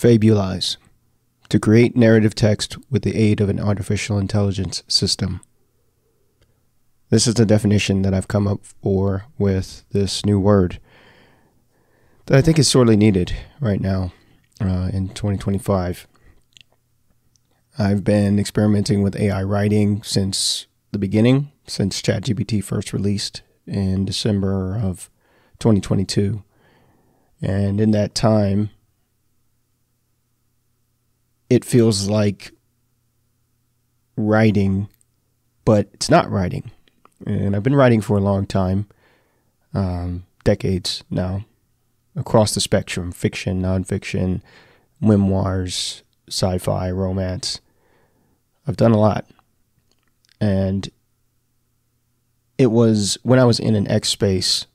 Faibulize. To create narrative text with the aid of an artificial intelligence system. This is the definition that I've come up for with this new word that I think is sorely needed right now in 2025. I've been experimenting with AI writing since the beginning, since ChatGPT first released in December of 2022. And in that time, it feels like writing, but it's not writing. And I've been writing for a long time, decades now, across the spectrum: fiction, nonfiction, memoirs, sci-fi, romance. I've done a lot. And it was when I was in an X space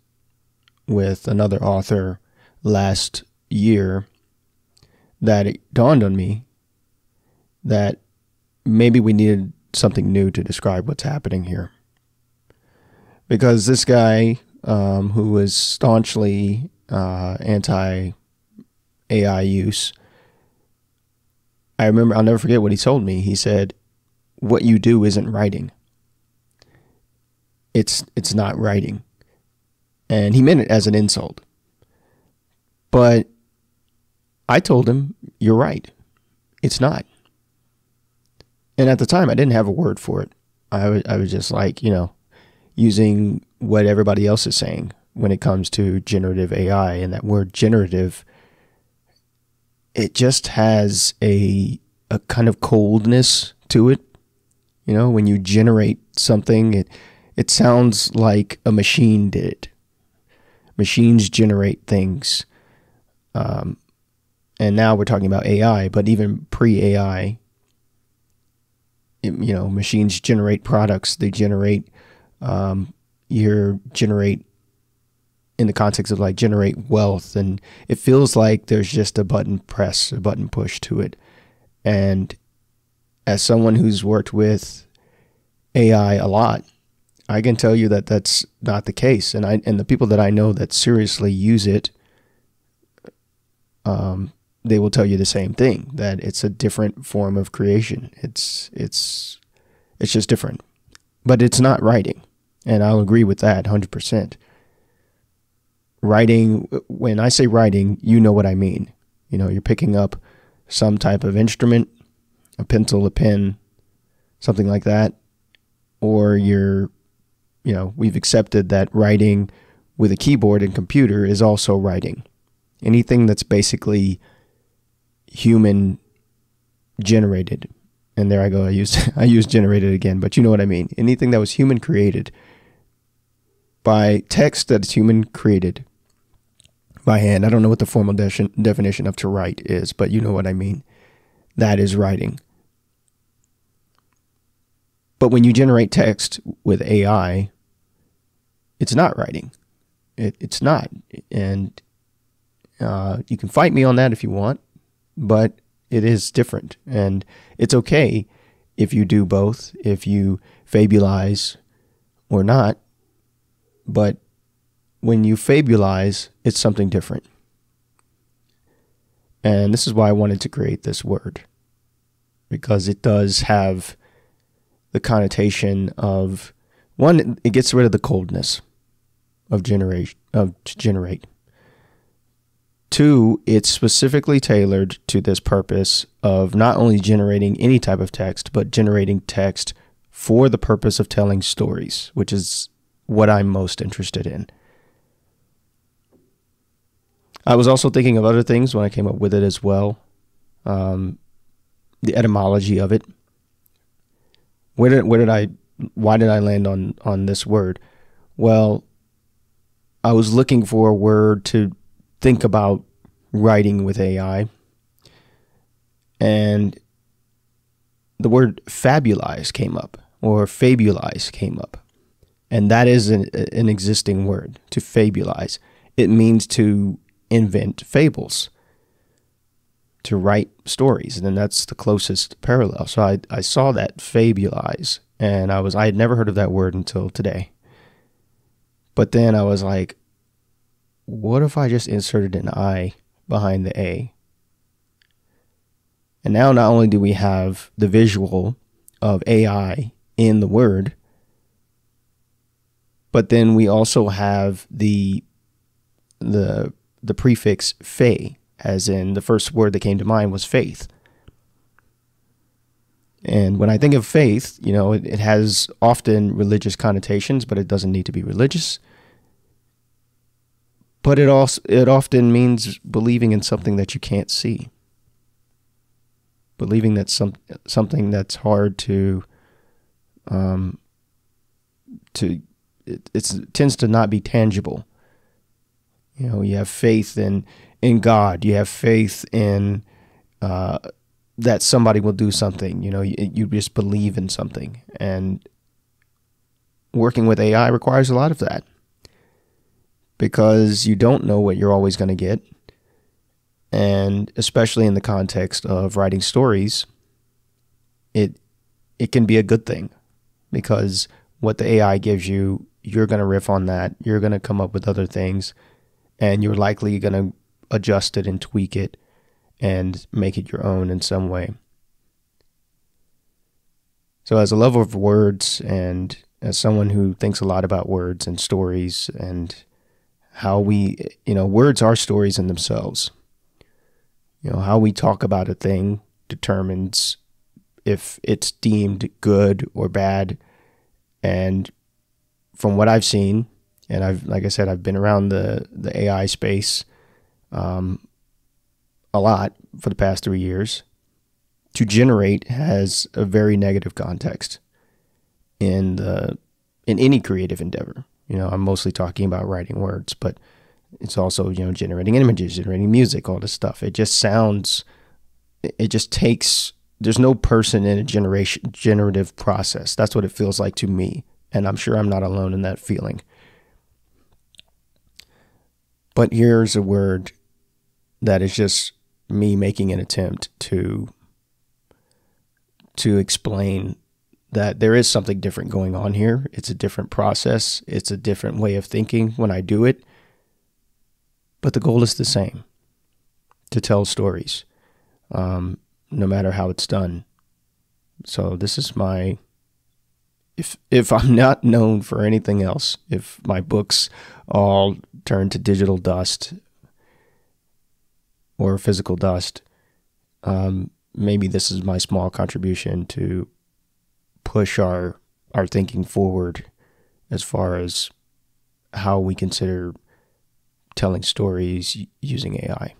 with another author last year that it dawned on me that maybe we needed something new to describe what's happening here. Because this guy, who was staunchly anti-AI use, I'll never forget what he told me. He said, "What you do isn't writing. It's not writing." And he meant it as an insult. But I told him, "You're right. It's not." And at the time, I didn't have a word for it. I was just like, using what everybody else is saying when it comes to generative AI. And that word generative, it just has a kind of coldness to it. When you generate something, it sounds like a machine did it. Machines generate things. And now we're talking about AI, but even pre-AI, machines generate products. They generate, generate in the context of generate wealth. And it feels like there's just a button press, a button push to it. And as someone who's worked with AI a lot, I can tell you that that's not the case. And the people that I know that seriously use it, they will tell you the same thing, that it's a different form of creation. It's just different, but it's not writing. And I'll agree with that 100%. Writing, when I say writing, you know what I mean. You're picking up some type of instrument, a pencil, a pen, something like that. Or we've accepted that writing with a keyboard and computer is also writing. Anything that's basically human generated. And there I go. I used generated again, but you know what I mean. Anything that was human created by text that's human created by hand. I don't know what the formal definition of to write is, but you know what I mean. That is writing. But when you generate text with AI, it's not writing. It's not. And you can fight me on that if you want, but it is different. And it's okay if you do both, if you faibulize or not. But when you faibulize, it's something different. And this is why I wanted to create this word, because it does have the connotation of, one, it gets rid of the coldness of to generate. Two, it's specifically tailored to this purpose of not only generating any type of text, but generating text for the purpose of telling stories, which is what I'm most interested in. I was also thinking of other things when I came up with it as well. The etymology of it. Why did I land on this word? Well, I was looking for a word to think about writing with AI, and the word fabulize came up, or fabulize came up, and that is an existing word, to fabulize. It means to invent fables, to write stories, and then that's the closest parallel. So I saw that, faibulize, and I had never heard of that word until today. But then I was like, what if I just inserted an I behind the A? And now not only do we have the visual of AI in the word, but then we also have the prefix "fay," as in the first word that came to mind was faith. And when I think of faith, it has often religious connotations, but it doesn't need to be religious. But it often means believing in something that you can't see. Believing that something that's hard it tends to not be tangible. You have faith in God. You have faith in that somebody will do something. You just believe in something. And working with AI requires a lot of that, because you don't know what you're always going to get. And especially in the context of writing stories, it can be a good thing, because what the AI gives you, you're going to riff on that. You're going to come up with other things, and you're likely going to adjust it and tweak it and make it your own in some way. So as a lover of words, and as someone who thinks a lot about words and stories, and how words are stories in themselves. How we talk about a thing determines if it's deemed good or bad. And from what I've seen, and like I said, I've been around the AI space a lot for the past 3 years. To generate has a very negative context in any creative endeavor. I'm mostly talking about writing words, but it's also, generating images, generating music, all this stuff. It just takes, there's no person in a generative process. That's what it feels like to me. And I'm sure I'm not alone in that feeling. But here's a word that is just me making an attempt to explain that there is something different going on here. It's a different process. It's a different way of thinking when I do it. But the goal is the same: to tell stories, no matter how it's done. So this is if I'm not known for anything else, if my books all turn to digital dust or physical dust, maybe this is my small contribution to push our thinking forward as far as how we consider telling stories using AI.